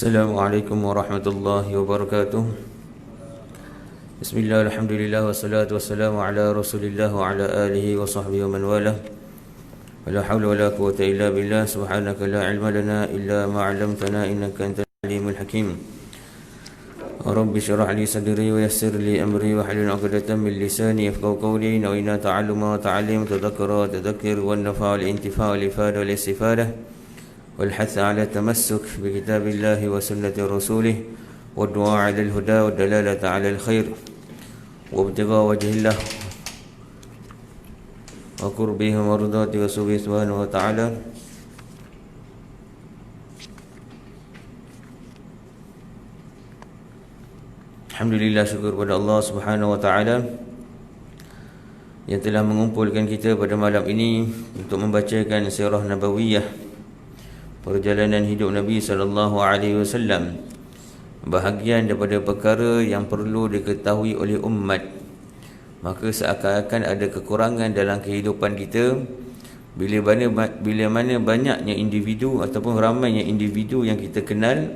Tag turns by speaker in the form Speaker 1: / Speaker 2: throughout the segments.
Speaker 1: Assalamualaikum warahmatullahi wabarakatuh. Bismillah, alhamdulillah, wassalatu wassalamu ala rasulillah wa ala alihi wa sahbihi wa man walah. Wala hawla wala quwwata illa billah. Subhanaka la ilma lana illa ma 'allamtana innaka antal alimul hakim. Rabbi shrah li sadri wa yassir li amri wa hlul 'uqdatam min lisani yafqahu qawli. Nawina ta'alluma wa ta'allim, tadhakkara wa tadhakkir, wa nafa'a wal intifa' wal ifada wal istifadah, والحث على التمسك بكتاب الله وسنة رسوله والدعاء على الهدى والدلالة على الخير وابتغاء وجه الله وقربه ومرضاته وسبحانه سبحانه وتعالى. Alhamdulillah, syukur pada Allah Subhanahu wa taala yang telah mengumpulkan kita pada malam ini untuk membacakan sirah nabawiyah, perjalanan hidup Nabi SAW, bahagian daripada perkara yang perlu diketahui oleh umat. Maka seakan-akan ada kekurangan dalam kehidupan kita bila mana banyaknya individu ataupun ramainya individu yang kita kenal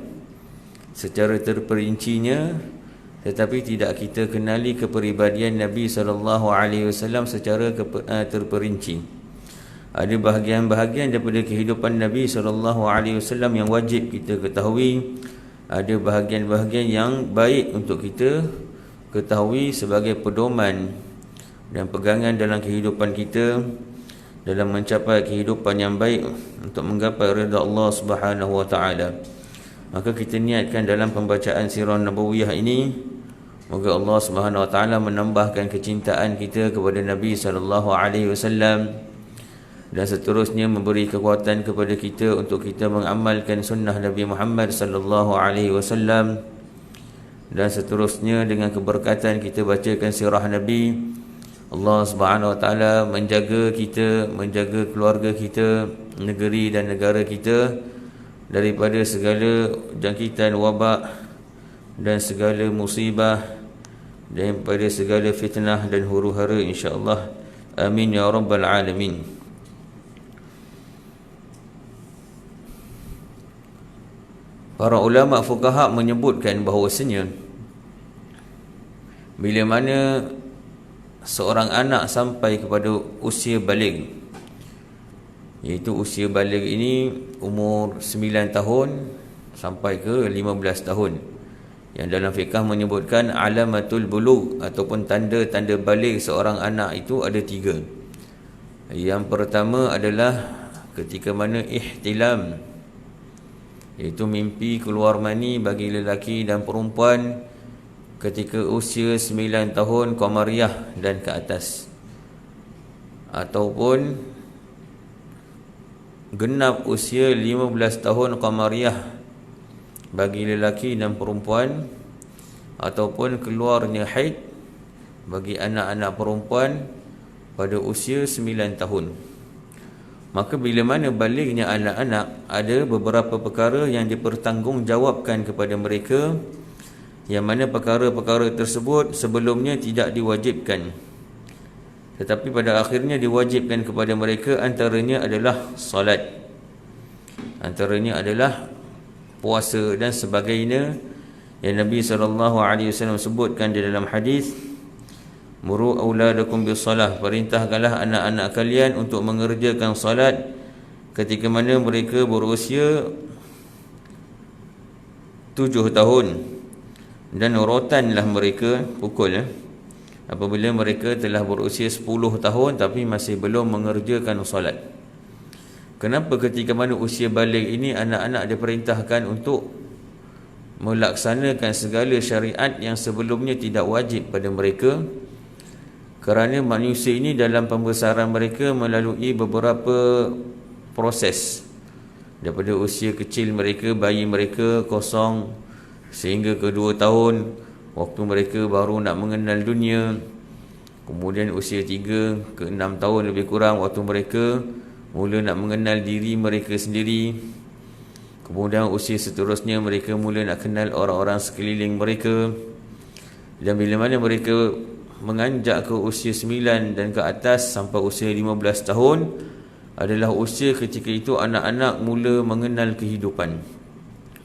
Speaker 1: secara terperincinya, tetapi tidak kita kenali kepribadian Nabi SAW secara terperinci. Ada bahagian-bahagian daripada kehidupan Nabi SAW yang wajib kita ketahui. Ada bahagian-bahagian yang baik untuk kita ketahui sebagai pedoman dan pegangan dalam kehidupan kita dalam mencapai kehidupan yang baik untuk menggapai redha Allah Subhanahu wa taala. Maka kita niatkan dalam pembacaan sirah nabawiyah ini, moga Allah Subhanahu wa taala menambahkan kecintaan kita kepada Nabi SAW dan seterusnya memberi kekuatan kepada kita untuk kita mengamalkan sunnah Nabi Muhammad SAW, dan seterusnya dengan keberkatan kita bacakan sirah Nabi, Allah Subhanahu wa taala menjaga kita, menjaga keluarga kita, negeri dan negara kita daripada segala jangkitan wabak dan segala musibah, daripada segala fitnah dan huru-hara, insya-Allah. Amin ya rabbal alamin. Para ulama fuqaha menyebutkan bahawasanya bila mana seorang anak sampai kepada usia baligh, iaitu usia baligh ini umur 9 tahun sampai ke 15 tahun, yang dalam fiqh menyebutkan alamatul bulugh ataupun tanda-tanda baligh seorang anak itu ada 3. Yang pertama adalah ketika mana ihtilam, iaitu mimpi keluar mani bagi lelaki dan perempuan ketika usia 9 tahun qamariyah dan ke atas, ataupun genap usia 15 tahun qamariyah bagi lelaki dan perempuan, ataupun keluarnya haid bagi anak-anak perempuan pada usia 9 tahun. Maka bila mana balighnya anak-anak, ada beberapa perkara yang dipertanggungjawabkan kepada mereka, yang mana perkara-perkara tersebut sebelumnya tidak diwajibkan, tetapi pada akhirnya diwajibkan kepada mereka. Antaranya adalah salat, antaranya adalah puasa dan sebagainya, yang Nabi SAW sebutkan di dalam hadis, muru auladakum bisalah, perintahkanlah anak-anak kalian untuk mengerjakan salat ketika mana mereka berusia 7 tahun, dan rotanlah mereka pukul apabila mereka telah berusia 10 tahun tapi masih belum mengerjakan salat. Kenapa ketika mana usia baligh ini anak-anak diperintahkan untuk melaksanakan segala syariat yang sebelumnya tidak wajib pada mereka? Kerana manusia ini dalam pembesaran mereka melalui beberapa proses, daripada usia kecil mereka, bayi mereka kosong, sehingga ke 2 tahun waktu mereka baru nak mengenal dunia. Kemudian usia 3 ke 6 tahun lebih kurang waktu mereka mula nak mengenal diri mereka sendiri. Kemudian usia seterusnya mereka mula nak kenal orang-orang sekeliling mereka. Dan bila mana mereka menganjak ke usia 9 dan ke atas sampai usia 15 tahun adalah usia ketika itu anak-anak mula mengenal kehidupan.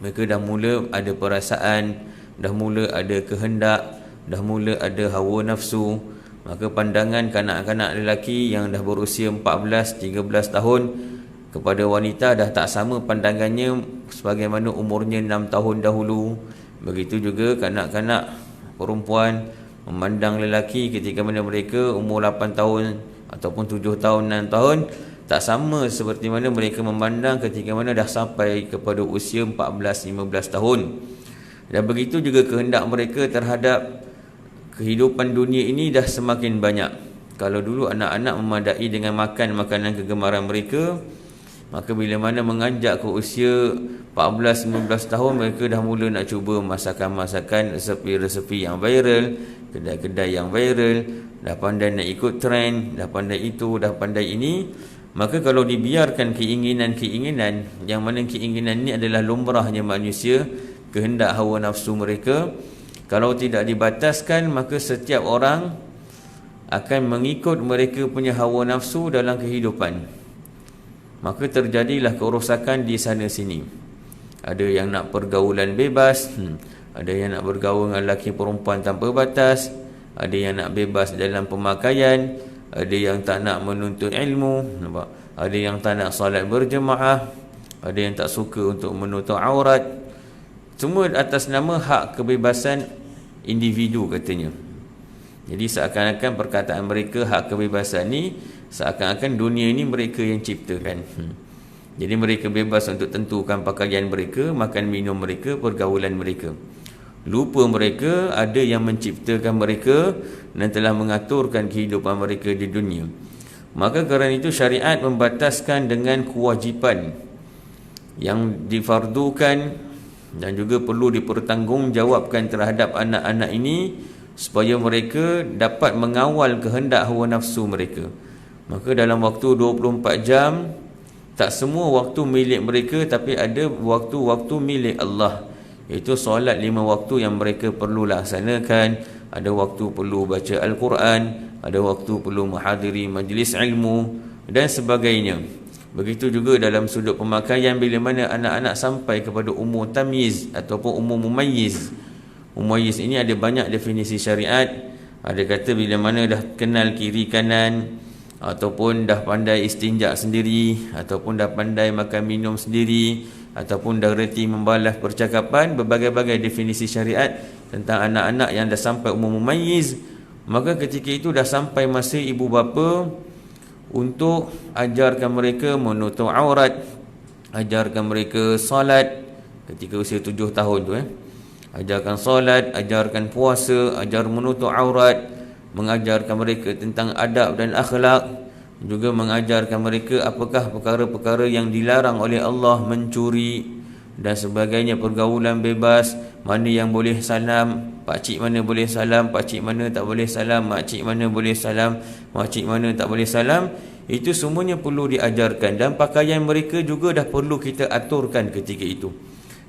Speaker 1: Mereka dah mula ada perasaan, dah mula ada kehendak, dah mula ada hawa nafsu. Maka pandangan kanak-kanak lelaki yang dah berusia 14, 13 tahun kepada wanita dah tak sama pandangannya sebagaimana umurnya 6 tahun dahulu. Begitu juga kanak-kanak perempuan memandang lelaki ketika mana mereka umur 8 tahun ataupun 7 tahun, 6 tahun, tak sama seperti mana mereka memandang ketika mana dah sampai kepada usia 14, 15 tahun. Dan begitu juga kehendak mereka terhadap kehidupan dunia ini dah semakin banyak. Kalau dulu anak-anak memadai dengan makan makanan kegemaran mereka, maka bila mana menganjak ke usia 14-15 tahun, mereka dah mula nak cuba masakan-masakan, resepi-resepi yang viral, kedai-kedai yang viral, dah pandai nak ikut trend, dah pandai itu, dah pandai ini. Maka kalau dibiarkan keinginan-keinginan, yang mana keinginan ini adalah lumrahnya manusia, kehendak hawa nafsu mereka, kalau tidak dibataskan, maka setiap orang akan mengikut mereka punya hawa nafsu dalam kehidupan. Maka terjadilah kerosakan di sana sini. Ada yang nak pergaulan bebas, ada yang nak bergaul dengan lelaki perempuan tanpa batas, ada yang nak bebas dalam pemakaian, ada yang tak nak menuntut ilmu, nampak? Ada yang tak nak solat berjemaah, ada yang tak suka untuk menutup aurat. Semua atas nama hak kebebasan individu katanya. Jadi seakan-akan perkataan mereka hak kebebasan ni, seakan-akan dunia ini mereka yang ciptakan. Jadi mereka bebas untuk tentukan pakaian mereka, makan minum mereka, pergaulan mereka. Lupa mereka ada yang menciptakan mereka dan telah mengaturkan kehidupan mereka di dunia. Maka kerana itu syariat membataskan dengan kewajipan yang difardukan dan juga perlu dipertanggungjawabkan terhadap anak-anak ini supaya mereka dapat mengawal kehendak hawa nafsu mereka. Maka dalam waktu 24 jam, tak semua waktu milik mereka, tapi ada waktu-waktu milik Allah. Iaitu solat 5 waktu yang mereka perlu laksanakan, ada waktu perlu baca Al-Quran, ada waktu perlu menghadiri majlis ilmu dan sebagainya. Begitu juga dalam sudut pemakaian, bila mana anak-anak sampai kepada umur tamyiz ataupun umur mumayyiz. Mumayyiz ini ada banyak definisi syariat. Ada kata bila mana dah kenal kiri kanan, ataupun dah pandai istinja sendiri, ataupun dah pandai makan minum sendiri, ataupun dah reti membalas percakapan, berbagai-bagai definisi syariat tentang anak-anak yang dah sampai umur mumayyiz. Maka ketika itu dah sampai masa ibu bapa untuk ajarkan mereka menutup aurat, ajarkan mereka solat ketika usia 7 tahun tu ajarkan solat, ajarkan puasa, ajar menutup aurat, mengajarkan mereka tentang adab dan akhlak, juga mengajarkan mereka apakah perkara-perkara yang dilarang oleh Allah, mencuri dan sebagainya, pergaulan bebas, mana yang boleh salam, pakcik mana boleh salam, pakcik mana tak boleh salam, makcik mana boleh salam, makcik mana tak boleh salam. Itu semuanya perlu diajarkan. Dan pakaian mereka juga dah perlu kita aturkan ketika itu.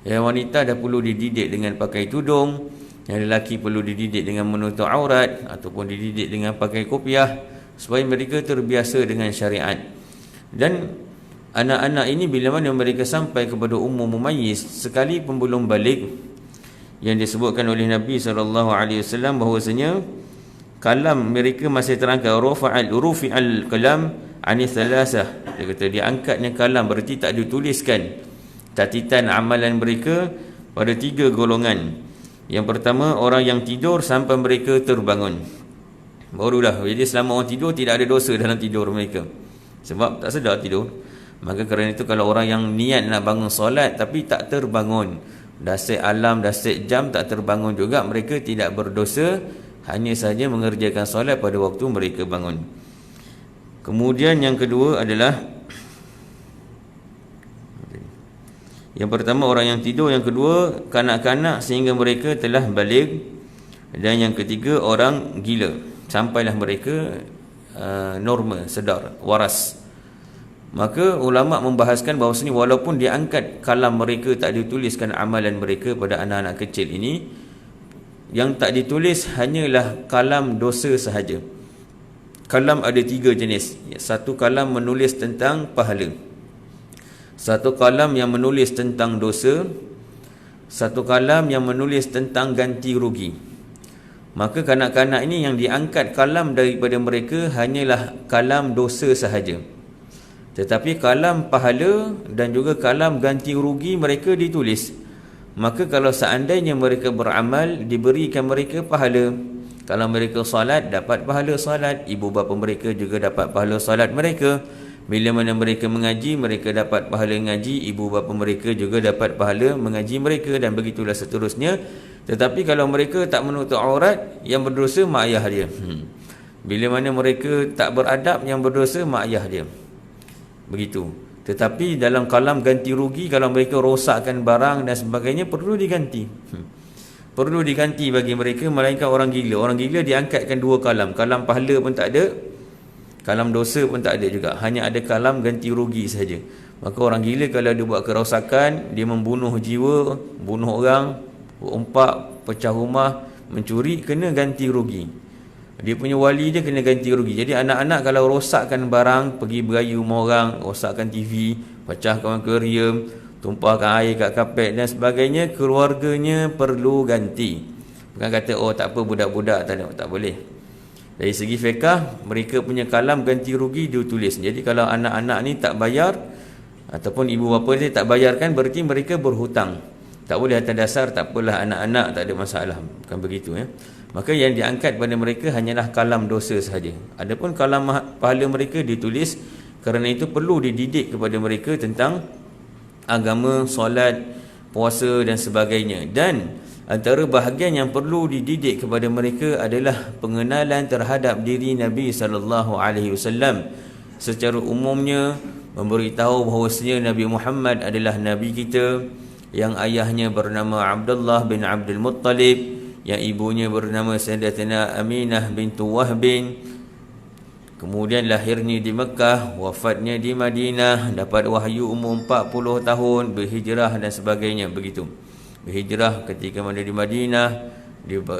Speaker 1: Yang wanita dah perlu dididik dengan pakai tudung, yang lelaki perlu dididik dengan menutup aurat ataupun dididik dengan pakai kopiah, supaya mereka terbiasa dengan syariat. Dan anak-anak ini bila mana mereka sampai kepada umur mumayyiz, sekali pun belum balik, yang disebutkan oleh Nabi SAW bahawasanya kalam mereka masih terangkat, rufi'al kalam ani thalathah. Dia kata diangkatnya kalam, berarti tak dituliskan catatan amalan mereka pada 3 golongan. Yang pertama, orang yang tidur sampai mereka terbangun, barulah. Jadi selama orang tidur tidak ada dosa dalam tidur mereka, sebab tak sedar tidur. Maka kerana itu kalau orang yang niat nak bangun solat tapi tak terbangun, dah set alam, dah set jam, tak terbangun juga, mereka tidak berdosa, hanya saja mengerjakan solat pada waktu mereka bangun. Kemudian yang kedua adalah, yang pertama orang yang tidur, yang kedua kanak-kanak sehingga mereka telah balik, dan yang ketiga orang gila sampailah mereka normal, sedar, waras. Maka ulama membahaskan bahawasanya walaupun diangkat kalam mereka, tak dituliskan amalan mereka pada anak-anak kecil ini, yang tak ditulis hanyalah kalam dosa sahaja. Kalam ada 3 jenis. Satu kalam menulis tentang pahala, satu kalam yang menulis tentang dosa, satu kalam yang menulis tentang ganti rugi. Maka kanak-kanak ini yang diangkat kalam daripada mereka hanyalah kalam dosa sahaja. Tetapi kalam pahala dan juga kalam ganti rugi mereka ditulis. Maka kalau seandainya mereka beramal, diberikan mereka pahala. Kalau mereka salat, dapat pahala salat. Ibu bapa mereka juga dapat pahala salat mereka. Bila mana mereka mengaji, mereka dapat pahala mengaji. Ibu bapa mereka juga dapat pahala mengaji mereka. Dan begitulah seterusnya. Tetapi kalau mereka tak menutup aurat, yang berdosa mak ayah dia. Bila mana mereka tak beradab, yang berdosa mak ayah dia. Begitu. Tetapi dalam kalam ganti rugi, kalau mereka rosakkan barang dan sebagainya, perlu diganti. Perlu diganti bagi mereka, melainkan orang gila. Orang gila diangkatkan dua kalam. Kalam pahala pun tak ada, kalam dosa pun tak ada juga. Hanya ada kalam ganti rugi saja. Maka orang gila kalau dia buat kerosakan, dia membunuh jiwa, bunuh orang, umpak, pecah rumah, mencuri, kena ganti rugi. Dia punya wali dia kena ganti rugi. Jadi anak-anak kalau rosakkan barang, pergi beraya rumah orang, rosakkan TV, pecahkan akuarium, tumpahkan air kat kapet dan sebagainya, keluarganya perlu ganti. Bukan kata oh tak apa budak-budak tak boleh. Dari segi fiqah, mereka punya kalam ganti rugi dia tulis. Jadi kalau anak-anak ni tak bayar ataupun ibu bapa dia tak bayarkan, berarti mereka berhutang. Tak boleh atas dasar tak apalah anak-anak, tak ada masalah. Bukan begitu ya. Maka yang diangkat pada mereka hanyalah kalam dosa sahaja. Adapun kalam pahala mereka ditulis. Kerana itu perlu dididik kepada mereka tentang agama, solat, puasa dan sebagainya. Dan antara bahagian yang perlu dididik kepada mereka adalah pengenalan terhadap diri Nabi SAW. Secara umumnya memberitahu bahawasanya Nabi Muhammad adalah Nabi kita, yang ayahnya bernama Abdullah bin Abdul Muttalib, yang ibunya bernama Sayyidatina Aminah bintu Wahbin. Kemudian lahirnya di Mekah, wafatnya di Madinah, dapat wahyu umur 40 tahun, berhijrah dan sebagainya. Begitu. Berhijrah ketika mana di Madinah,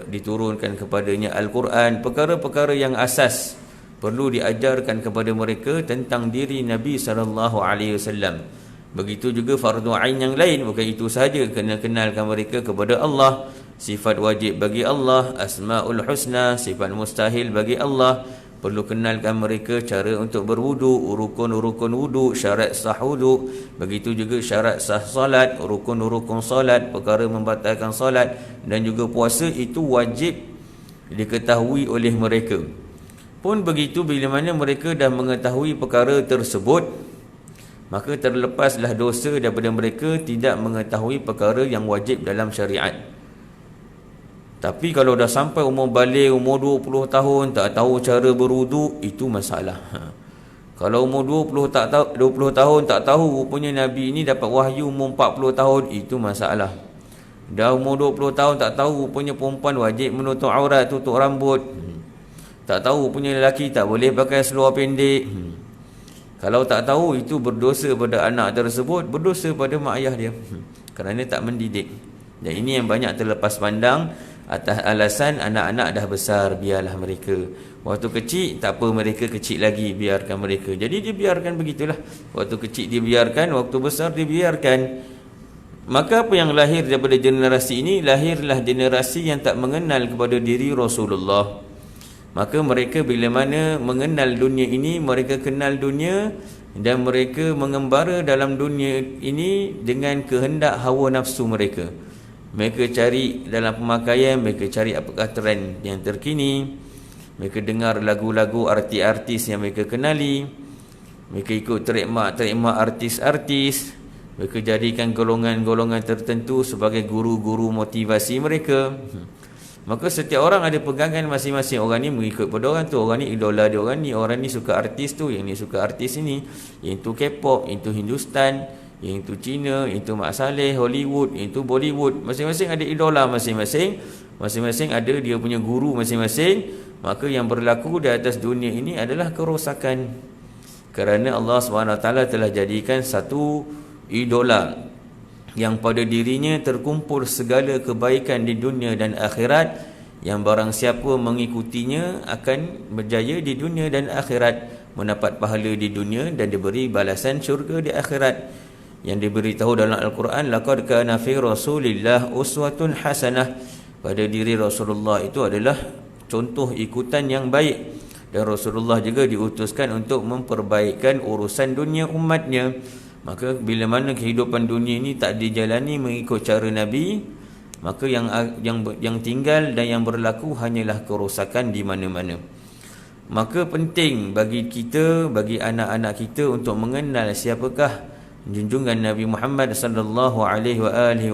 Speaker 1: diturunkan kepadanya Al-Quran. Perkara-perkara yang asas perlu diajarkan kepada mereka tentang diri Nabi SAW. Begitu juga fardu ain yang lain. Bukan itu sahaja, kena kenalkan mereka kepada Allah, sifat wajib bagi Allah, asmaul husna, sifat mustahil bagi Allah. Perlu kenalkan mereka cara untuk berwudu, rukun-rukun wudu, syarat sah wudu. Begitu juga syarat sah salat, rukun-rukun salat, perkara membatalkan salat. Dan juga puasa itu wajib diketahui oleh mereka. Pun begitu, bila mana mereka dah mengetahui perkara tersebut, maka terlepaslah dosa daripada mereka tidak mengetahui perkara yang wajib dalam syariat. Tapi kalau dah sampai umur balik, umur 20 tahun, tak tahu cara berwudu, itu masalah. Kalau umur 20 tahun tak tahu rupanya Nabi ini dapat wahyu umur 40 tahun, itu masalah. Dah umur 20 tahun tak tahu rupanya perempuan wajib menutup aurat, tutup rambut. Tak tahu rupanya lelaki tak boleh pakai seluar pendek. Kalau tak tahu, itu berdosa pada anak tersebut, berdosa pada mak ayah dia. Kerana tak mendidik. Dan ini yang banyak terlepas pandang atas alasan anak-anak dah besar, biarlah mereka. Waktu kecil tak apa, mereka kecil lagi, biarkan mereka. Jadi dia biarkan begitulah. Waktu kecil dia biarkan, waktu besar dia biarkan. Maka apa yang lahir daripada generasi ini, lahirlah generasi yang tak mengenal kepada diri Rasulullah. Maka mereka bila mana mengenal dunia ini, mereka kenal dunia dan mereka mengembara dalam dunia ini dengan kehendak hawa nafsu mereka. Mereka cari dalam pemakaian, mereka cari apakah trend yang terkini. Mereka dengar lagu-lagu artis-artis yang mereka kenali. Mereka ikut trademark artis-artis. Mereka jadikan golongan-golongan tertentu sebagai guru-guru motivasi mereka. Maka setiap orang ada pegangan masing-masing. Orang ni mengikut pada orang tu, orang ni idola dia, orang ni suka artis tu, yang ni suka artis ini, yang tu K-pop, yang tu Hindustan, yang itu Cina, yang itu Mak Saleh, Hollywood, yang itu Bollywood. Masing-masing ada idola masing-masing. Masing-masing ada dia punya guru masing-masing. Maka yang berlaku di atas dunia ini adalah kerosakan. Kerana Allah SWT telah jadikan satu idola yang pada dirinya terkumpul segala kebaikan di dunia dan akhirat, yang barang siapa mengikutinya akan berjaya di dunia dan akhirat, mendapat pahala di dunia dan diberi balasan syurga di akhirat. yang diberitahu dalam Al-Quran, laqad kana fi Rasulillah uswatun hasanah. Pada diri Rasulullah itu adalah contoh ikutan yang baik. Dan Rasulullah juga diutuskan untuk memperbaikkan urusan dunia umatnya. Maka bila mana kehidupan dunia ini tak dijalani mengikut cara Nabi, maka yang tinggal dan yang berlaku hanyalah kerosakan di mana-mana. Maka penting bagi kita, bagi anak-anak kita untuk mengenal siapakah junjungan Nabi Muhammad sallallahu alaihi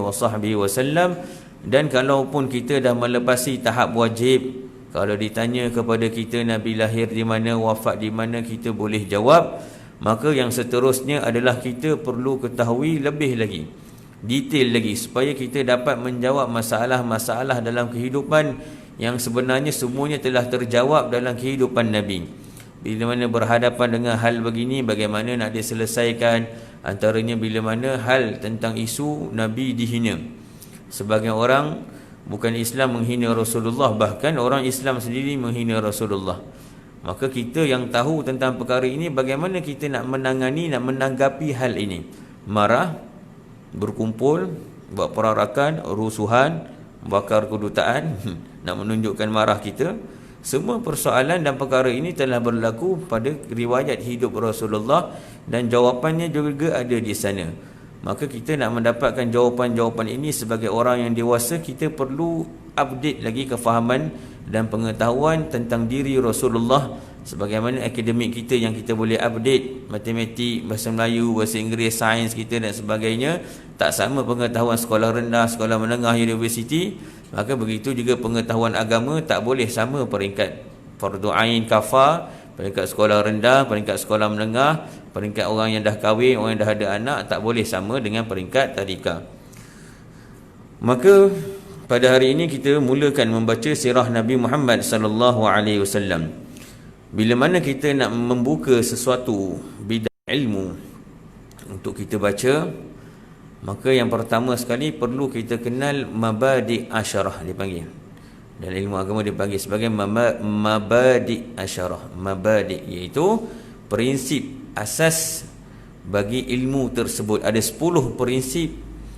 Speaker 1: wasallam. Dan kalaupun kita dah melepasi tahap wajib, kalau ditanya kepada kita Nabi lahir di mana, wafat di mana, kita boleh jawab. Maka yang seterusnya adalah kita perlu ketahui lebih lagi, detail lagi, supaya kita dapat menjawab masalah-masalah dalam kehidupan yang sebenarnya semuanya telah terjawab dalam kehidupan Nabi. Bila mana berhadapan dengan hal begini, bagaimana nak diselesaikan? Antaranya bila mana hal tentang isu Nabi dihina. Sebagian orang bukan Islam menghina Rasulullah, bahkan orang Islam sendiri menghina Rasulullah. Maka kita yang tahu tentang perkara ini, bagaimana kita nak menangani, nak menanggapi hal ini? Marah, berkumpul, buat perarakan, rusuhan, bakar kedutaan, nak menunjukkan marah kita. Semua persoalan dan perkara ini telah berlaku pada riwayat hidup Rasulullah dan jawapannya juga ada di sana. Maka kita nak mendapatkan jawapan-jawapan ini sebagai orang yang dewasa, kita perlu update lagi kefahaman dan pengetahuan tentang diri Rasulullah. Sebagaimana akademik kita yang kita boleh update matematik, bahasa Melayu, bahasa Inggeris, sains kita dan sebagainya, tak sama pengetahuan sekolah rendah, sekolah menengah, universiti. Maka begitu juga pengetahuan agama tak boleh sama peringkat fardu ain, kafar, peringkat sekolah rendah, peringkat sekolah menengah, peringkat orang yang dah kahwin, orang yang dah ada anak, tak boleh sama dengan peringkat tadika. Maka pada hari ini kita mulakan membaca sirah Nabi Muhammad sallallahu alaihi wasallam. Bila mana kita nak membuka sesuatu bidang ilmu untuk kita baca, maka yang pertama sekali perlu kita kenal mabadi' asyarah, dipanggil dalam ilmu agama dipanggil sebagai mabadi' asyarah. Mabadi' iaitu prinsip asas bagi ilmu tersebut. Ada 10 prinsip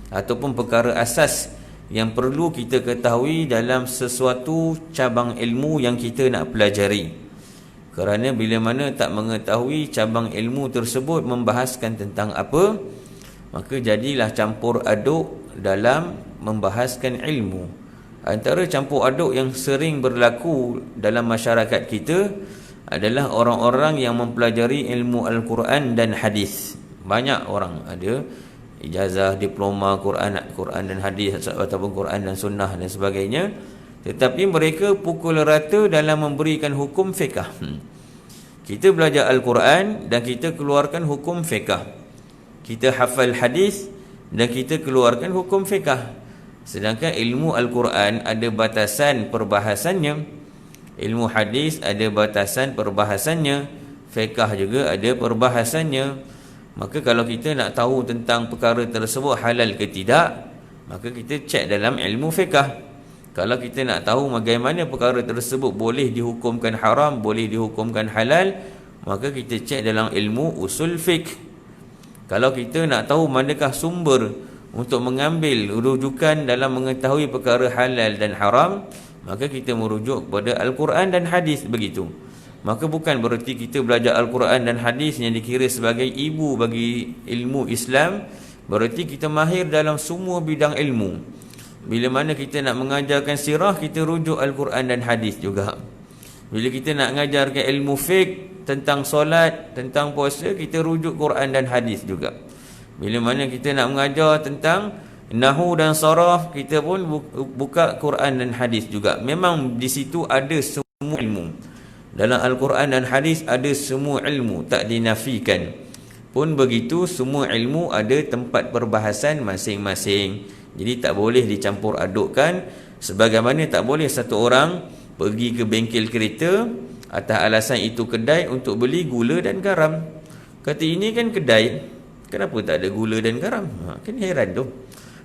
Speaker 1: ataupun perkara asas yang perlu kita ketahui dalam sesuatu cabang ilmu yang kita nak pelajari. Kerana bila mana tak mengetahui cabang ilmu tersebut membahaskan tentang apa, maka jadilah campur aduk dalam membahaskan ilmu. Antara campur aduk yang sering berlaku dalam masyarakat kita adalah orang-orang yang mempelajari ilmu Al-Quran dan hadis. Banyak orang ada ijazah, diploma Quran dan hadis ataupun Quran dan sunnah dan sebagainya, tetapi mereka pukul rata dalam memberikan hukum fiqh. Kita belajar Al-Quran dan kita keluarkan hukum fiqh. Kita hafal hadis dan kita keluarkan hukum fiqh. Sedangkan ilmu Al-Quran ada batasan perbahasannya, ilmu hadis ada batasan perbahasannya, fiqh juga ada perbahasannya. Maka kalau kita nak tahu tentang perkara tersebut halal ke tidak, maka kita cek dalam ilmu fiqh. Kalau kita nak tahu bagaimana perkara tersebut boleh dihukumkan haram, boleh dihukumkan halal, maka kita cek dalam ilmu usul fiqh. Kalau kita nak tahu manakah sumber untuk mengambil rujukan dalam mengetahui perkara halal dan haram, maka kita merujuk kepada Al-Quran dan hadis, begitu. Maka bukan bererti kita belajar Al-Quran dan hadis yang dikira sebagai ibu bagi ilmu Islam, bererti kita mahir dalam semua bidang ilmu. Bila mana kita nak mengajarkan sirah, kita rujuk Al-Quran dan hadis juga. Bila kita nak mengajarkan ilmu fiqh tentang solat, tentang puasa, kita rujuk Quran dan hadis juga. Bila mana kita nak mengajar tentang nahu dan saraf, kita pun buka Quran dan hadis juga. Memang di situ ada semua ilmu. Dalam Al-Quran dan hadis ada semua ilmu, tak dinafikan. Pun begitu, semua ilmu ada tempat perbahasan masing-masing. Jadi tak boleh dicampur adukkan. Sebagaimana tak boleh satu orang pergi ke bengkel kereta atas alasan itu kedai untuk beli gula dan garam. Kata ini kan kedai, kenapa tak ada gula dan garam? Kan heran tu.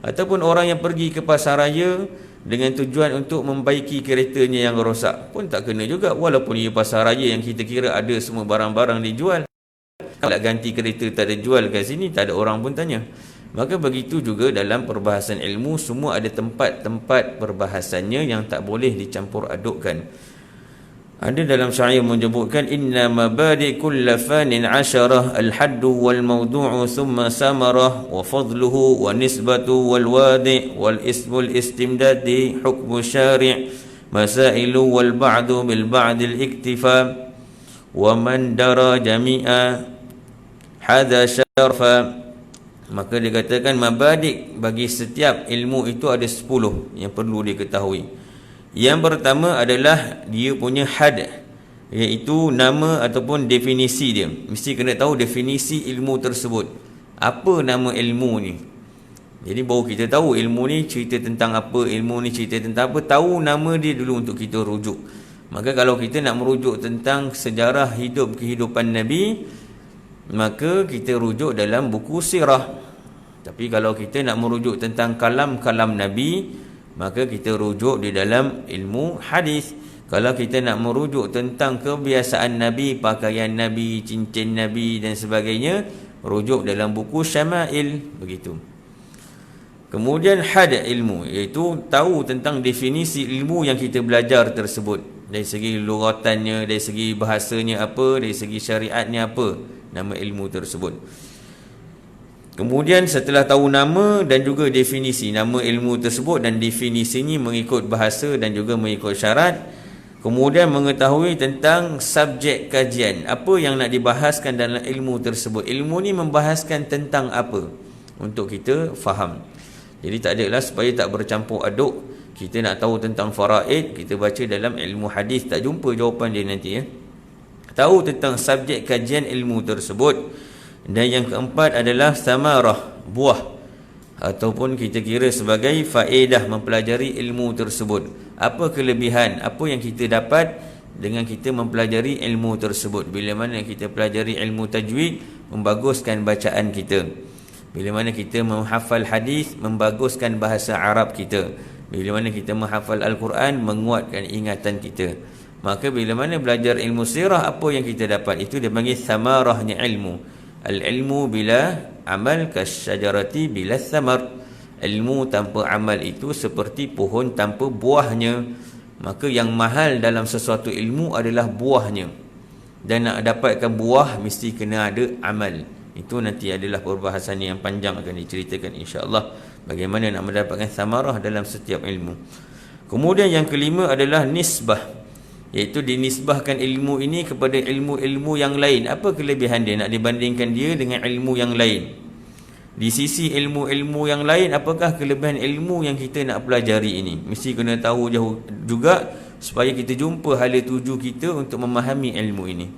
Speaker 1: Ataupun orang yang pergi ke pasaraya dengan tujuan untuk membaiki keretanya yang rosak, pun tak kena juga. Walaupun ia pasaraya yang kita kira ada semua barang-barang dijual, Kalau nak ganti kereta tak ada jual kat sini, tak ada orang pun tanya. Maka begitu juga dalam perbahasan ilmu, semua ada tempat-tempat perbahasannya yang tak boleh dicampur adukkan. Ada dalam syair menyebutkan inna mabadi kulla fanin 'asharah al-haddu wal mawdu'u thumma samarah wa fadluhu wa nisbatu wal wadi' wal ismul istimdadi hukmu syari' masailu wal ba'du bil ba'dil iktifa wa man dara jami'a hadha syarfa. Maka dikatakan mabadik bagi setiap ilmu itu ada 10 yang perlu diketahui. Yang pertama adalah dia punya had, iaitu nama ataupun definisi dia. Mesti kena tahu definisi ilmu tersebut. Apa nama ilmu ni? Jadi baru kita tahu ilmu ni cerita tentang apa, ilmu ni cerita tentang apa. Tahu nama dia dulu untuk kita rujuk. Maka kalau kita nak merujuk tentang sejarah hidup kehidupan Nabi, maka kita rujuk dalam buku sirah. Tapi kalau kita nak merujuk tentang kalam-kalam Nabi, maka kita rujuk di dalam ilmu hadis. Kalau kita nak merujuk tentang kebiasaan Nabi, pakaian Nabi, cincin Nabi dan sebagainya, rujuk dalam buku Syama'il, begitu. Kemudian had ilmu, iaitu tahu tentang definisi ilmu yang kita belajar tersebut. Dari segi lughatannya, dari segi bahasanya apa, dari segi syariatnya apa, nama ilmu tersebut. Kemudian setelah tahu nama dan juga definisi nama ilmu tersebut dan definisinya mengikut bahasa dan juga mengikut syarat, kemudian mengetahui tentang subjek kajian, apa yang nak dibahaskan dalam ilmu tersebut. Ilmu ni membahaskan tentang apa untuk kita faham. Jadi tak adalah supaya tak bercampur aduk. Kita nak tahu tentang faraid, kita baca dalam ilmu hadis, tak jumpa jawapan dia nanti ya. Tahu tentang subjek kajian ilmu tersebut. Dan yang keempat adalah samarah, buah, ataupun kita kira sebagai faedah mempelajari ilmu tersebut. Apa kelebihan, apa yang kita dapat dengan kita mempelajari ilmu tersebut. Bila mana kita pelajari ilmu tajwid, membaguskan bacaan kita. Bila mana kita menghafal hadis, membaguskan bahasa Arab kita. Bila mana kita menghafal Al-Quran, menguatkan ingatan kita. Maka bila mana belajar ilmu sirah, apa yang kita dapat? Itu dia panggil samarahnya ilmu. Al-ilmu bila amal kasyajarati bila thamar. Ilmu tanpa amal itu seperti pohon tanpa buahnya. Maka yang mahal dalam sesuatu ilmu adalah buahnya. Dan nak dapatkan buah mesti kena ada amal. Itu nanti adalah perbahasan yang panjang akan diceritakan insya-Allah, bagaimana nak mendapatkan samarah dalam setiap ilmu. Kemudian yang kelima adalah nisbah, iaitu dinisbahkan ilmu ini kepada ilmu-ilmu yang lain. Apa kelebihan dia nak dibandingkan dia dengan ilmu yang lain? Di sisi ilmu-ilmu yang lain, apakah kelebihan ilmu yang kita nak pelajari ini? Mesti kena tahu jauh juga supaya kita jumpa hala tuju kita untuk memahami ilmu ini.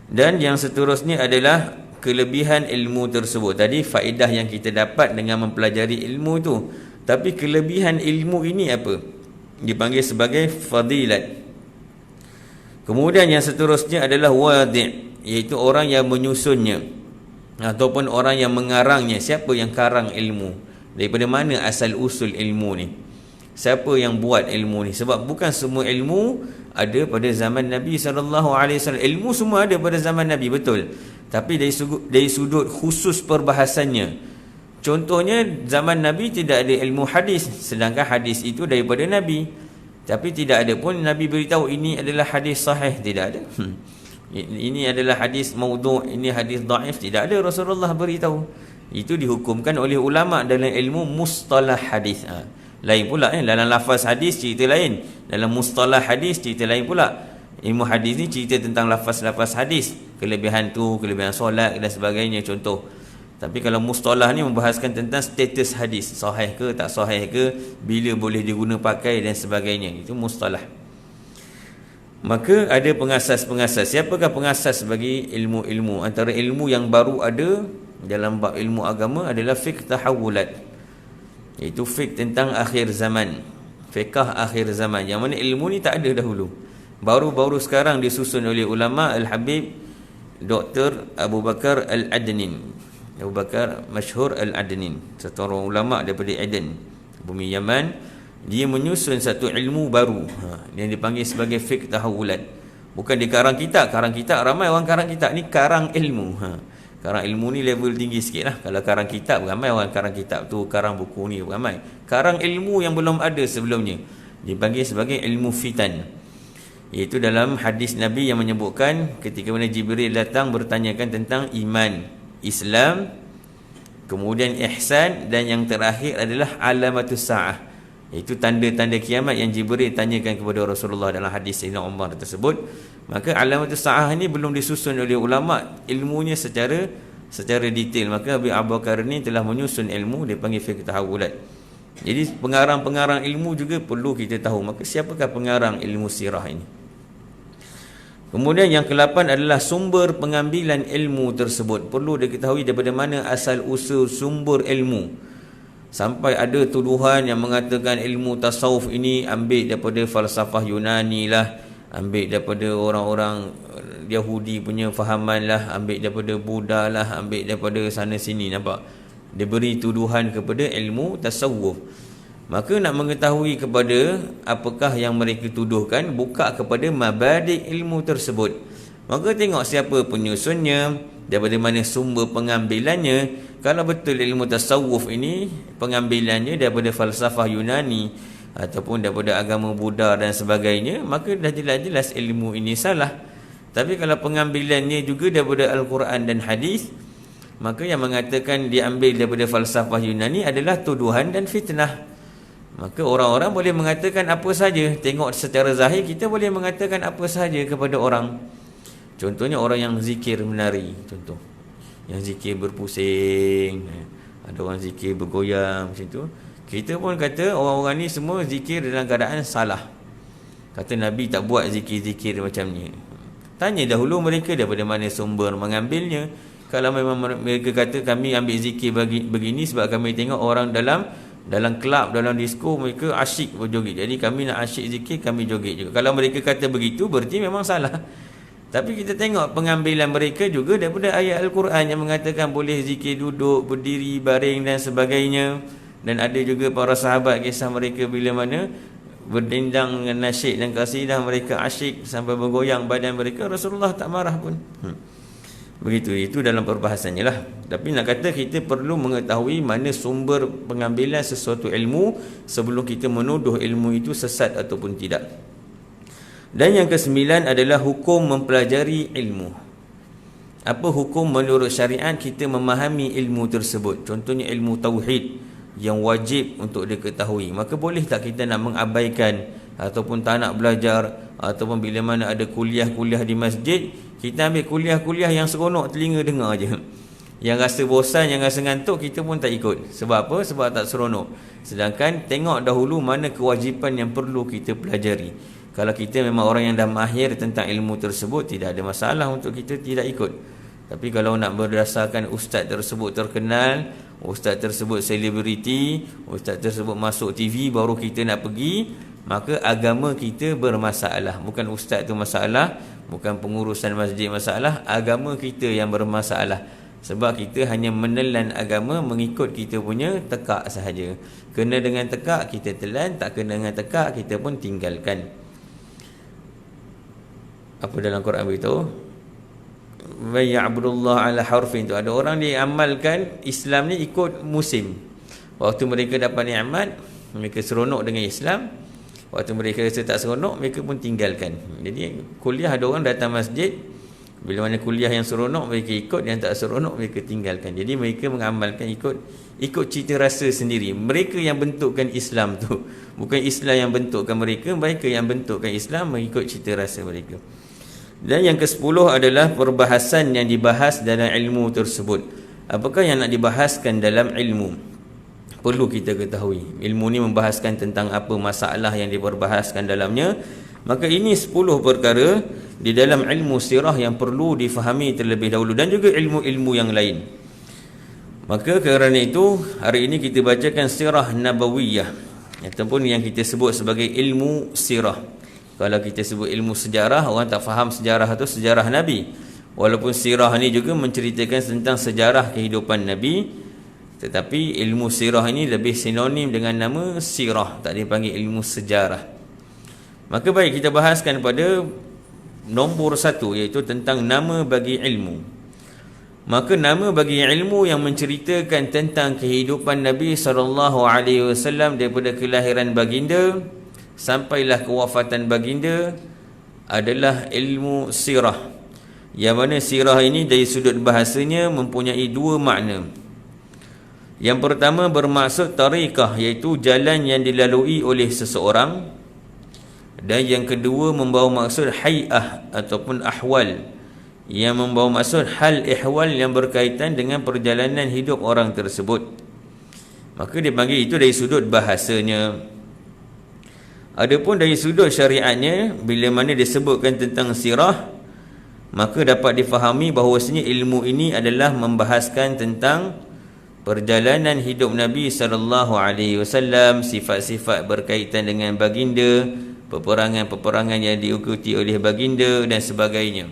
Speaker 1: Dan yang seterusnya adalah kelebihan ilmu tersebut. Tadi faedah yang kita dapat dengan mempelajari ilmu itu. Tapi kelebihan ilmu ini apa? Dipanggil sebagai fadilat. Kemudian yang seterusnya adalah wadi', iaitu orang yang menyusunnya ataupun orang yang mengarangnya. Siapa yang karang ilmu? Daripada mana asal usul ilmu ni? Siapa yang buat ilmu ni? Sebab bukan semua ilmu ada pada zaman Nabi SAW. Ilmu semua ada pada zaman Nabi, betul. Tapi dari sudut khusus perbahasannya. Contohnya zaman Nabi tidak ada ilmu hadis, sedangkan hadis itu daripada Nabi. Tapi tidak ada pun Nabi beritahu ini adalah hadis sahih, tidak ada. Ini adalah hadis maudhu', ini hadis dhaif, tidak ada Rasulullah beritahu. Itu dihukumkan oleh ulama dalam ilmu mustalah hadis. Lain pula dalam lafaz hadis cerita lain, dalam mustalah hadis cerita lain pula. Ilmu hadis ni cerita tentang lafaz-lafaz hadis, kelebihan tu, kelebihan solat dan sebagainya, contoh. Tapi kalau mustalah ni membahaskan tentang status hadis, sahih ke tak sahih ke, bila boleh diguna pakai dan sebagainya, itu mustalah. Maka ada pengasas-pengasas. Siapakah pengasas bagi ilmu-ilmu? Antara ilmu yang baru ada dalam bab ilmu agama adalah fiqh tahawulat, iaitu fiqh tentang akhir zaman, fiqh akhir zaman, yang mana ilmu ni tak ada dahulu, baru-baru sekarang disusun oleh ulama. Al-Habib Dr. Abu Bakar Al-Adnin, Abu Bakar Masyhur Al-Adnin, satu orang ulama daripada Aden, bumi Yaman. Dia menyusun satu ilmu baru yang dipanggil sebagai fiqh tahawulat. Bukan dia karang kitab. Karang kitab, ramai orang karang kitab. Ni karang ilmu. Karang ilmu ni level tinggi sikit lah. Kalau karang kitab, ramai orang karang kitab tu. Karang buku ni, ramai. Karang ilmu yang belum ada sebelumnya, dipanggil sebagai ilmu fitan. Iaitu dalam hadis Nabi yang menyebutkan ketika mana Jibril datang bertanyakan tentang iman, Islam, kemudian ihsan, dan yang terakhir adalah alamatus sa'ah. Itu tanda-tanda kiamat yang Jibril tanyakan kepada Rasulullah dalam hadis Sayyidina Umar tersebut. Maka alamatus sa'ah ini belum disusun oleh ulama ilmunya secara detail. Maka Abu Bakar ni telah menyusun ilmu, dia panggil fiqh tahawulat. Jadi pengarang-pengarang ilmu juga perlu kita tahu. Maka siapakah pengarang ilmu sirah ini? Kemudian yang ke-8 adalah sumber pengambilan ilmu tersebut. Perlu diketahui daripada mana asal usul sumber ilmu. Sampai ada tuduhan yang mengatakan ilmu tasawuf ini ambil daripada falsafah Yunani lah, ambil daripada orang-orang Yahudi punya fahaman lah, ambil daripada Buddha lah, ambil daripada sana sini. Nampak? Dia beri tuduhan kepada ilmu tasawuf. Maka nak mengetahui kepada apakah yang mereka tuduhkan, buka kepada mabadi' ilmu tersebut. Maka tengok siapa penyusunnya, daripada mana sumber pengambilannya. Kalau betul ilmu tasawuf ini pengambilannya daripada falsafah Yunani ataupun daripada agama Buddha dan sebagainya, maka dah jelas-jelas ilmu ini salah. Tapi kalau pengambilannya juga daripada Al-Quran dan hadis, maka yang mengatakan diambil daripada falsafah Yunani adalah tuduhan dan fitnah. Maka orang-orang boleh mengatakan apa saja. Tengok secara zahir kita boleh mengatakan apa saja kepada orang. Contohnya orang yang zikir menari, contoh. Yang zikir berpusing, ada orang zikir bergoyang macam tu. Kita pun kata orang-orang ni semua zikir dalam keadaan salah. Kata Nabi tak buat zikir-zikir macam ni. Tanya dahulu mereka daripada mana sumber mengambilnya. Kalau memang mereka kata kami ambil zikir begini sebab kami tengok orang dalam kelab, dalam disko mereka asyik berjoget, jadi kami nak asyik zikir, kami joget juga. Kalau mereka kata begitu, berarti memang salah. Tapi kita tengok pengambilan mereka juga daripada ayat Al-Quran yang mengatakan boleh zikir duduk, berdiri, baring dan sebagainya. Dan ada juga para sahabat kisah mereka bila mana berdendang dengan nasyid dan kasidah, mereka asyik sampai bergoyang badan mereka, Rasulullah tak marah pun. Begitu, itu dalam perbahasannya lah. Tapi nak kata kita perlu mengetahui mana sumber pengambilan sesuatu ilmu sebelum kita menuduh ilmu itu sesat ataupun tidak. Dan yang ke-9 adalah hukum mempelajari ilmu. Apa hukum menurut syariat kita memahami ilmu tersebut? Contohnya ilmu tauhid yang wajib untuk diketahui. Maka boleh tak kita nak mengabaikan ataupun tak nak belajar, ataupun bila mana ada kuliah-kuliah di masjid, kita ambil kuliah-kuliah yang seronok telinga dengar je. Yang rasa bosan, yang rasa ngantuk, kita pun tak ikut. Sebab apa? Sebab tak seronok. Sedangkan tengok dahulu mana kewajipan yang perlu kita pelajari. Kalau kita memang orang yang dah mahir tentang ilmu tersebut, tidak ada masalah untuk kita tidak ikut. Tapi kalau nak berdasarkan ustaz tersebut terkenal, ustaz tersebut selebriti, ustaz tersebut masuk TV baru kita nak pergi, maka agama kita bermasalah. Bukan ustaz tu masalah, bukan pengurusan masjid masalah, agama kita yang bermasalah. Sebab kita hanya menelan agama mengikut kita punya tekak sahaja. Kena dengan tekak kita telan, tak kena dengan tekak kita pun tinggalkan. Apa dalam Quran beritahu? Wa ya'budullah ala harfin tu. Ada orang dia amalkan Islam ni ikut musim. Waktu mereka dapat nikmat, mereka seronok dengan Islam. Waktu mereka rasa tak seronok, mereka pun tinggalkan. Jadi kuliah ada orang datang masjid, bila mana kuliah yang seronok mereka ikut, yang tak seronok mereka tinggalkan. Jadi mereka mengamalkan ikut cita rasa sendiri. Mereka yang bentukkan Islam tu, bukan Islam yang bentukkan mereka, mereka yang bentukkan Islam mengikut cita rasa mereka. Dan yang ke-10 adalah perbahasan yang dibahas dalam ilmu tersebut. Apakah yang nak dibahaskan dalam ilmu? Perlu kita ketahui. Ilmu ni membahaskan tentang apa masalah yang diperbahaskan dalamnya. Maka ini 10 perkara di dalam ilmu sirah yang perlu difahami terlebih dahulu, dan juga ilmu-ilmu yang lain. Maka kerana itu, hari ini kita bacakan sirah nabawiyah, ataupun yang kita sebut sebagai ilmu sirah. Kalau kita sebut ilmu sejarah, orang tak faham sejarah itu sejarah Nabi. Walaupun sirah ni juga menceritakan tentang sejarah kehidupan Nabi, tetapi ilmu sirah ini lebih sinonim dengan nama sirah, tak dipanggil ilmu sejarah. Maka baik kita bahaskan pada nombor 1, iaitu tentang nama bagi ilmu. Maka nama bagi ilmu yang menceritakan tentang kehidupan Nabi SAW daripada kelahiran baginda sampailah kewafatan baginda adalah ilmu sirah. Yang mana sirah ini dari sudut bahasanya mempunyai dua makna. Yang pertama bermaksud tariqah, iaitu jalan yang dilalui oleh seseorang. Dan yang kedua membawa maksud hay'ah ataupun ahwal, yang membawa maksud hal ihwal yang berkaitan dengan perjalanan hidup orang tersebut. Maka dipanggil itu dari sudut bahasanya. Adapun dari sudut syariatnya, bila mana disebutkan tentang sirah, maka dapat difahami bahawasanya ilmu ini adalah membahaskan tentang perjalanan hidup Nabi SAW, sifat-sifat berkaitan dengan baginda, peperangan-peperangan yang diikuti oleh baginda dan sebagainya.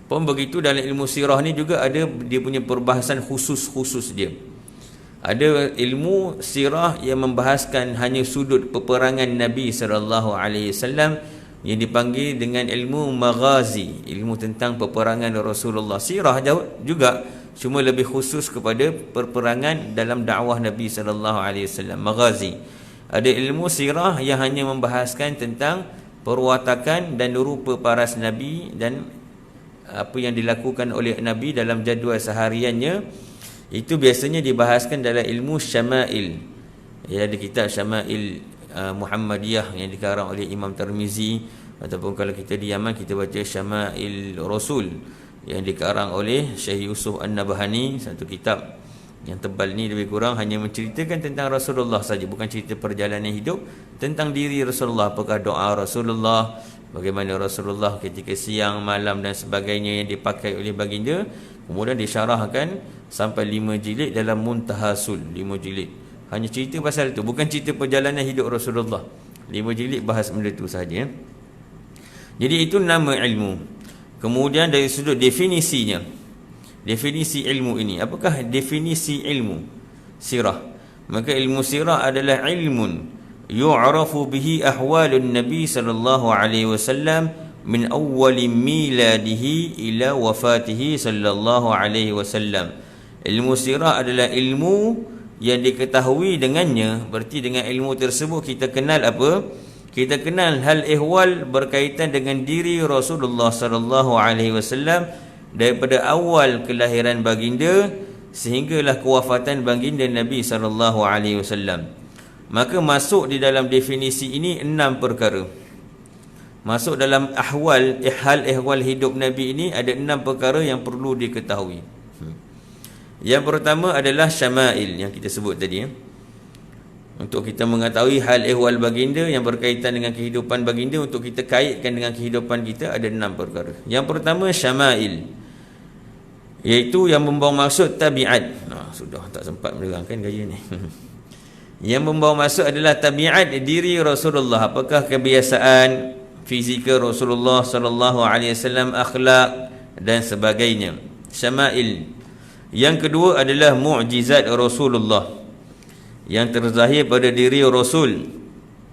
Speaker 1: Pun begitu dalam ilmu sirah ni juga ada dia punya perbahasan khusus-khusus dia. Ada ilmu sirah yang membahaskan hanya sudut peperangan Nabi SAW yang dipanggil dengan ilmu maghazi, ilmu tentang peperangan Rasulullah. Sirah juga cuma lebih khusus kepada peperangan dalam dakwah Nabi SAW, maghazi. Ada ilmu sirah yang hanya membahaskan tentang perwatakan dan rupa paras Nabi dan apa yang dilakukan oleh Nabi dalam jadual sehariannya. Itu biasanya dibahaskan dalam ilmu syama'il. Ya, ada kitab Syama'il Muhammadiyah yang dikarang oleh Imam Tirmizi, ataupun kalau kita di Yaman kita baca Syama'il Rasul yang dikarang oleh Syekh Yusuf An-Nabhani, satu kitab yang tebal ni lebih kurang hanya menceritakan tentang Rasulullah saja, bukan cerita perjalanan hidup, tentang diri Rasulullah, apakah doa Rasulullah, bagaimana Rasulullah ketika siang, malam dan sebagainya yang dipakai oleh baginda. Kemudian disyarahkan sampai 5 jilid dalam Muntahasul, 5 jilid. Hanya cerita pasal itu, bukan cerita perjalanan hidup Rasulullah. 5 jilid bahas benda itu sahaja. Jadi itu nama ilmu. Kemudian dari sudut definisinya, definisi ilmu ini, apakah definisi ilmu sirah? Maka ilmu sirah adalah ilmun yu'rafu bihi ahwalun Nabi sallallahu alaihi wasallam min awwali miladihi ila wafatihi sallallahu alaihi wasallam. Ilmu sirah adalah ilmu yang diketahui dengannya. Berarti dengan ilmu tersebut kita kenal apa? Kita kenal hal ihwal berkaitan dengan diri Rasulullah sallallahu alaihi wasallam daripada awal kelahiran baginda sehinggalah kewafatan baginda Nabi sallallahu alaihi wasallam. Maka masuk di dalam definisi ini 6 perkara. Masuk dalam ahwal, hal ihwal hidup Nabi ini ada 6 perkara yang perlu diketahui. Yang pertama adalah syama'il yang kita sebut tadi. Untuk kita mengetahui hal ihwal baginda yang berkaitan dengan kehidupan baginda, untuk kita kaitkan dengan kehidupan kita, ada 6 perkara. Yang pertama syama'il, iaitu yang membawa maksud tabiat. Sudah tak sempat menerangkan gaya ni. Yang membawa maksud adalah tabiat diri Rasulullah. Apakah kebiasaan fizikal Rasulullah sallallahu alaihi wasallam, akhlak dan sebagainya. Syama'il. Yang kedua adalah mukjizat Rasulullah yang terzahir pada diri Rasul.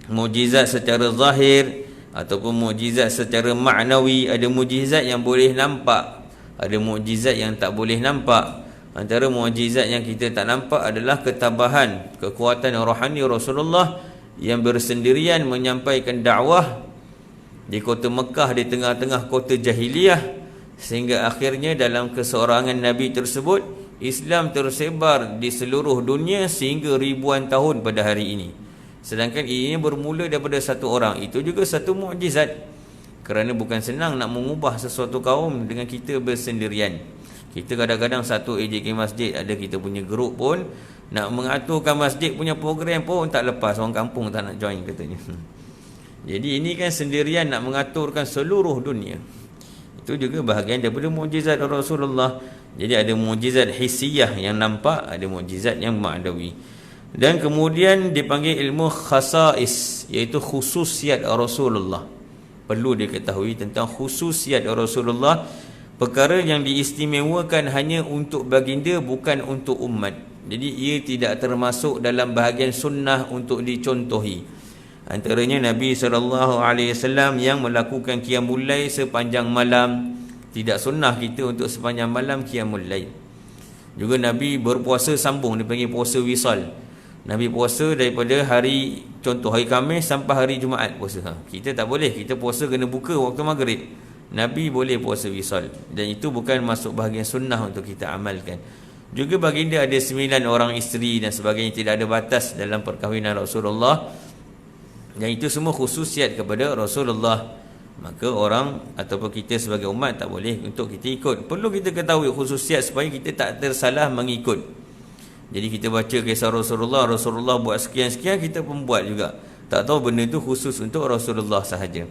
Speaker 1: Mukjizat secara zahir ataupun mukjizat secara maknawi. Ada mukjizat yang boleh nampak, ada mukjizat yang tak boleh nampak. Antara mukjizat yang kita tak nampak adalah ketabahan, kekuatan rohani Rasulullah yang bersendirian menyampaikan dakwah di kota Mekah, di tengah-tengah kota jahiliyah, sehingga akhirnya dalam keseorangan Nabi tersebut Islam tersebar di seluruh dunia sehingga ribuan tahun pada hari ini. Sedangkan ini bermula daripada satu orang. Itu juga satu mukjizat, kerana bukan senang nak mengubah sesuatu kaum dengan kita bersendirian. Kita kadang-kadang satu AJK masjid, ada kita punya grup pun, nak mengaturkan masjid punya program pun tak lepas, orang kampung tak nak join katanya. Jadi ini kan sendirian nak mengaturkan seluruh dunia. Itu juga bahagian daripada mukjizat Rasulullah. Jadi ada mukjizat hissiyah yang nampak, ada mukjizat yang ma'nawi. Dan kemudian dipanggil ilmu khasais, iaitu khususiat Rasulullah. Perlu diketahui tentang khususiat Rasulullah, perkara yang diistimewakan hanya untuk baginda, bukan untuk umat. Jadi ia tidak termasuk dalam bahagian sunnah untuk dicontohi. Antaranya Nabi SAW yang melakukan qiyamul lail sepanjang malam. Tidak sunnah kita untuk sepanjang malam qiyamul lail. Juga Nabi berpuasa sambung, dipanggil puasa wisal. Nabi puasa daripada hari, contoh hari Khamis sampai hari Jumaat puasa. Kita tak boleh, kita puasa kena buka waktu maghrib. Nabi boleh puasa wisal, dan itu bukan masuk bahagian sunnah untuk kita amalkan. Juga baginda ada 9 orang isteri dan sebagainya, tidak ada batas dalam perkahwinan Rasulullah, dan itu semua khususiat kepada Rasulullah. Maka orang ataupun kita sebagai umat tak boleh untuk kita ikut. Perlu kita ketahui khususiat supaya kita tak tersalah mengikut. Jadi kita baca kisah Rasulullah, Rasulullah buat sekian-sekian, kita pun buat juga. Tak tahu benda itu khusus untuk Rasulullah sahaja.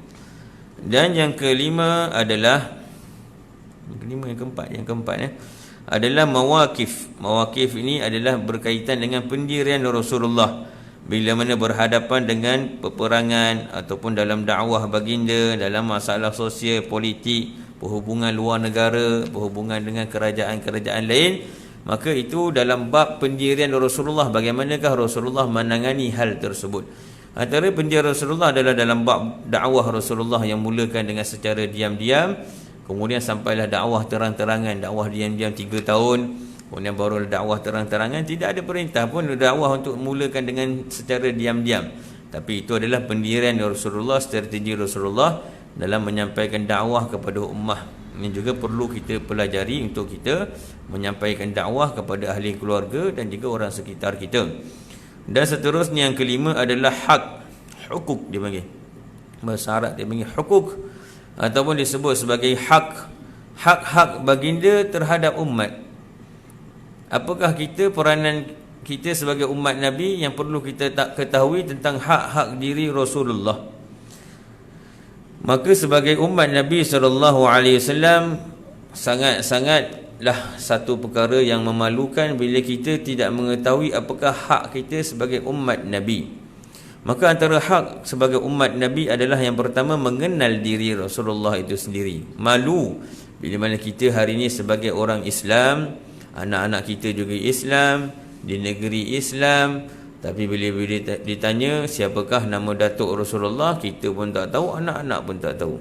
Speaker 1: Dan yang kelima adalah, yang keempat adalah mawaqif. Mawaqif ini adalah berkaitan dengan pendirian Rasulullah bila mana berhadapan dengan peperangan ataupun dalam dakwah baginda, dalam masalah sosial, politik, perhubungan luar negara, perhubungan dengan kerajaan-kerajaan lain. Maka itu dalam bab pendirian Rasulullah, bagaimanakah Rasulullah menangani hal tersebut. Antara pendirian Rasulullah adalah dalam bab dakwah Rasulullah yang mulakan dengan secara diam-diam, kemudian sampailah dakwah terang-terangan, dakwah diam-diam 3 tahun, kemudian baru dakwah terang-terangan. Tidak ada perintah pun dakwah untuk mulakan dengan secara diam-diam. Tapi itu adalah pendirian Rasulullah, strategi Rasulullah dalam menyampaikan dakwah kepada ummah. Ini juga perlu kita pelajari untuk kita menyampaikan dakwah kepada ahli keluarga dan juga orang sekitar kita. Dan seterusnya yang kelima adalah hak, hukuk dia panggil. Bahasa Arab dia panggil hukuk, ataupun disebut sebagai hak. Hak-hak baginda terhadap umat. Apakah kita, peranan kita sebagai umat Nabi yang perlu kita tak ketahui tentang hak-hak diri Rasulullah. Maka sebagai umat Nabi SAW, sangat-sangatlah satu perkara yang memalukan bila kita tidak mengetahui apakah hak kita sebagai umat Nabi. Maka antara hak sebagai umat Nabi adalah yang pertama, mengenal diri Rasulullah itu sendiri. Malu bila mana kita hari ini sebagai orang Islam, anak-anak kita juga Islam, di negeri Islam, tapi bila ditanya siapakah nama Datuk Rasulullah, kita pun tak tahu, anak-anak pun tak tahu.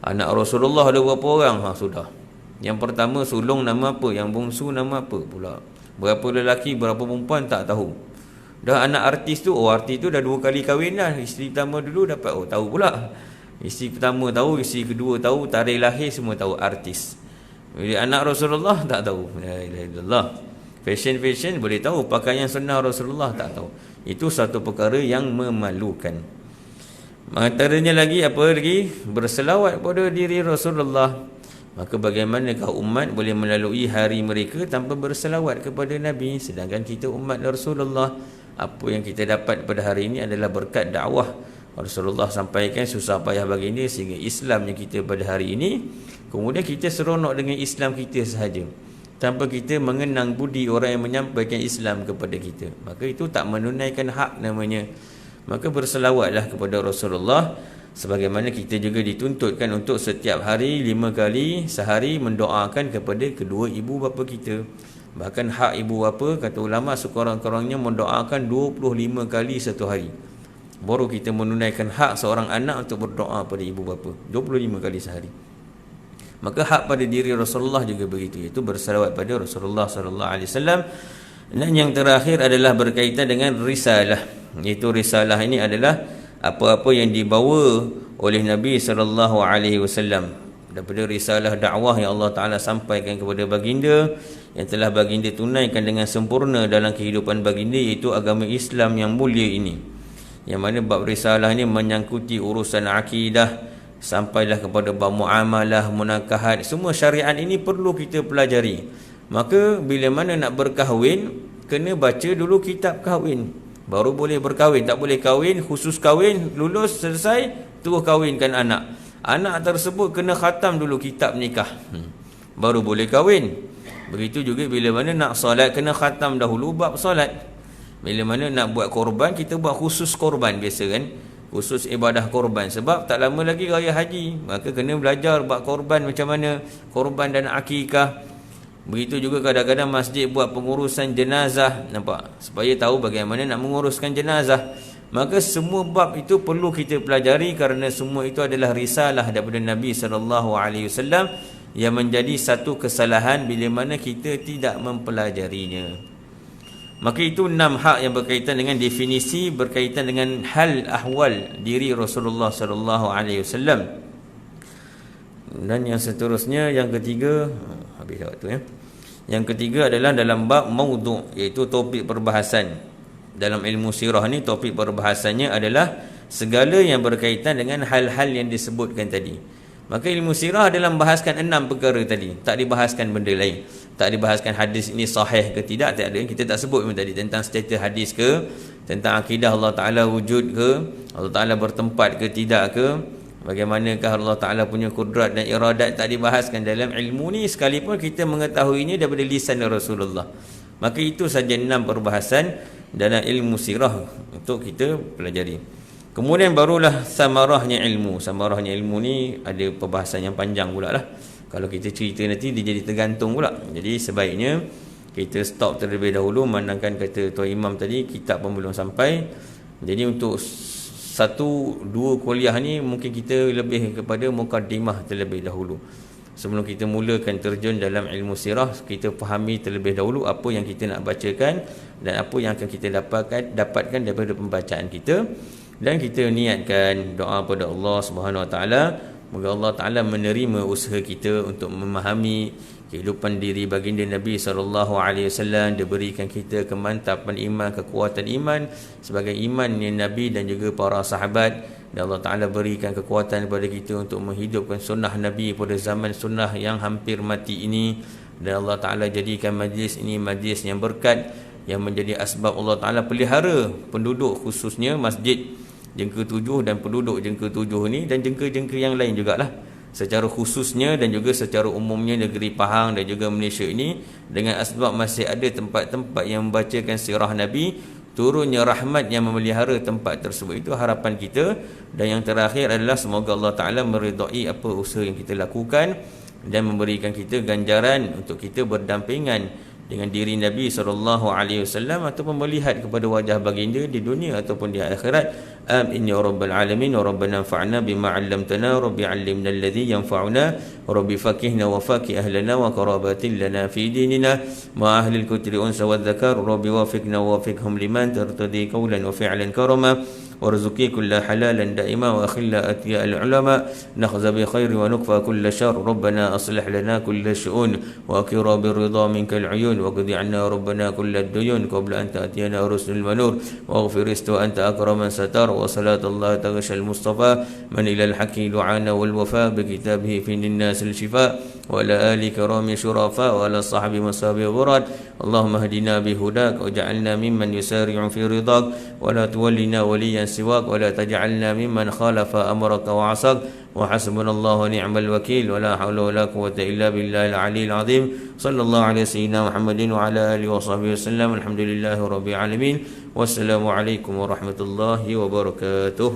Speaker 1: Anak Rasulullah ada berapa orang? Sudah. Yang pertama sulung nama apa, yang bongsu nama apa pula. Berapa lelaki, berapa perempuan tak tahu. Dah anak artis tu, artis tu dah 2 kali kahwin dah. Isteri pertama dulu dapat, tahu pula. Isteri pertama tahu, isteri kedua tahu, tarikh lahir semua tahu, artis. Bila anak Rasulullah tak tahu. La ilaha illallah. Fashion boleh tahu, pakaian sunnah Rasulullah tak tahu. Itu satu perkara yang memalukan. Antaranya lagi, apa lagi? Berselawat pada diri Rasulullah. Maka bagaimanakah umat boleh melalui hari mereka tanpa berselawat kepada Nabi? Sedangkan kita umat Rasulullah, apa yang kita dapat pada hari ini adalah berkat dakwah Rasulullah sampaikan susah payah baginda, sehingga Islam yang kita pada hari ini, kemudian kita seronok dengan Islam kita sahaja, tanpa kita mengenang budi orang yang menyampaikan Islam kepada kita. Maka itu tak menunaikan hak namanya. Maka berselawatlah kepada Rasulullah, sebagaimana kita juga dituntutkan untuk setiap hari 5 kali sehari mendoakan kepada kedua ibu bapa kita. Bahkan hak ibu bapa, kata ulama, sekurang-kurangnya mendoakan 25 kali satu hari. Baru kita menunaikan hak seorang anak untuk berdoa pada ibu bapa 25 kali sehari. Maka hak pada diri Rasulullah juga begitu, iaitu bersalawat pada Rasulullah SAW. Dan yang terakhir adalah berkaitan dengan risalah, iaitu risalah ini adalah apa-apa yang dibawa oleh Nabi SAW daripada risalah dakwah yang Allah Ta'ala sampaikan kepada baginda, yang telah baginda tunaikan dengan sempurna dalam kehidupan baginda, iaitu agama Islam yang mulia ini. Yang mana bab risalah ini menyangkuti urusan akidah, sampailah kepada bab muamalah, munakahat. Semua syariat ini perlu kita pelajari. Maka bila mana nak berkahwin, kena baca dulu kitab kahwin, baru boleh berkahwin. Tak boleh kahwin, khusus kahwin, lulus, selesai, terus kahwinkan anak. Anak tersebut kena khatam dulu kitab nikah, baru boleh kahwin. Begitu juga bila mana nak solat, kena khatam dahulu bab solat. Bila mana nak buat korban, kita buat khusus korban biasa kan, khusus ibadah korban. Sebab tak lama lagi raya haji, maka kena belajar bab korban, macam mana korban dan akikah. Begitu juga kadang-kadang masjid buat pengurusan jenazah, nampak, supaya tahu bagaimana nak menguruskan jenazah. Maka semua bab itu perlu kita pelajari kerana semua itu adalah risalah daripada Nabi SAW yang menjadi satu kesalahan bila mana kita tidak mempelajarinya. Maka itu 6 hak yang berkaitan dengan definisi, berkaitan dengan hal ahwal diri Rasulullah SAW. Dan yang seterusnya, yang ketiga, habis dah waktu ya. Yang ketiga adalah dalam bab maudhu', iaitu topik perbahasan. Dalam ilmu sirah ni topik perbahasannya adalah segala yang berkaitan dengan hal-hal yang disebutkan tadi. Maka ilmu sirah adalah membahaskan 6 perkara tadi, tak dibahaskan benda lain. Tak dibahaskan hadis ini sahih ke tidak, tak ada. Kita tak sebut tadi tentang status hadis ke, tentang akidah Allah Ta'ala wujud ke, Allah Ta'ala bertempat ke tidak ke, bagaimanakah Allah Ta'ala punya kudrat dan iradat, tak dibahaskan dalam ilmu ni, sekalipun kita mengetahuinya daripada lisan Rasulullah. Maka itu saja 6 perbahasan dalam ilmu sirah untuk kita pelajari. Kemudian barulah samarahnya ilmu. Samarahnya ilmu ni ada perbahasan yang panjang pula lah. Kalau kita cerita nanti dia jadi tergantung pula. Jadi sebaiknya kita stop terlebih dahulu. Memandangkan kata Tuan Imam tadi, kitab pun belum sampai. Jadi untuk 1-2 kuliah ni mungkin kita lebih kepada mukaddimah terlebih dahulu. Sebelum kita mulakan terjun dalam ilmu sirah, kita fahami terlebih dahulu apa yang kita nak bacakan dan apa yang akan kita dapatkan daripada pembacaan kita. Dan kita niatkan doa pada Allah Subhanahu Wa Taala, moga Allah Taala menerima usaha kita untuk memahami kehidupan diri baginda Nabi SAW, diberikan kita kemantapan iman, kekuatan iman sebagai imannya Nabi dan juga para sahabat, dan Allah Ta'ala berikan kekuatan kepada kita untuk menghidupkan sunnah Nabi pada zaman sunnah yang hampir mati ini, dan Allah Ta'ala jadikan majlis ini majlis yang berkat, yang menjadi asbab Allah Ta'ala pelihara penduduk, khususnya masjid Jengka 7 dan penduduk Jengka 7 ni, dan jengka-jengka yang lain jugalah, secara khususnya dan juga secara umumnya negeri Pahang dan juga Malaysia ini, dengan asbab masih ada tempat-tempat yang membacakan sirah Nabi, turunnya rahmat yang memelihara tempat tersebut. Itu harapan kita. Dan yang terakhir adalah semoga Allah Ta'ala meridai apa usaha yang kita lakukan dan memberikan kita ganjaran untuk kita berdampingan dengan diri Nabi SAW ataupun melihat kepada wajah baginda di dunia ataupun di akhirat. Amin ya rabbal alamin. Wa rabbana anfa'na bima 'allamtana, rabbi 'allimna alladhi yanfa'una, rabbi faqihna wa faqih ahlana wa qarabatin lana fi dinina ma ahli al-kutri unsa wa dhakar, rabbi wafiqna wa wafiqhum liman tartadi qawlan wa fi'lan karama, warzuqi kulla halalan daima wa khilla atiya al-ulama, nakhza bi khairi wa nukfa kulla shar, rabbana aslih lana kulla shu'un wa akira bi ridha minka al-uyun, wa qdi 'anna rabbana kulla ad-duyun qabla an ta'tiyana rusulul manur, wa aghfir istu anta akraman satar, wa salatullah taghsha al-mustafa man ila al-haqi du'ana wal wafa bi kitabihi fi an-nas al-shifa, wa ala ali kirami shurafa wa ala sahbi masabi ghurad. Allahumma hdina bi hudak waj'alna mimman yusari'u fi ridak, wa la tuwallina waliyan siwak, wa la taj'alna mimman khalafa amraka wa 'asak, wa hasbunallahu wa ni'mal wakeel, wa la hawla wa la quwwata illa billahil 'aliyyil 'azim. Sallallahu alaihi sayyidina Muhammadin wa ala alihi wa sahbihi wasallam. Alhamdulillahi rabbil alamin. Wassalamu alaikum warahmatullahi wabarakatuh.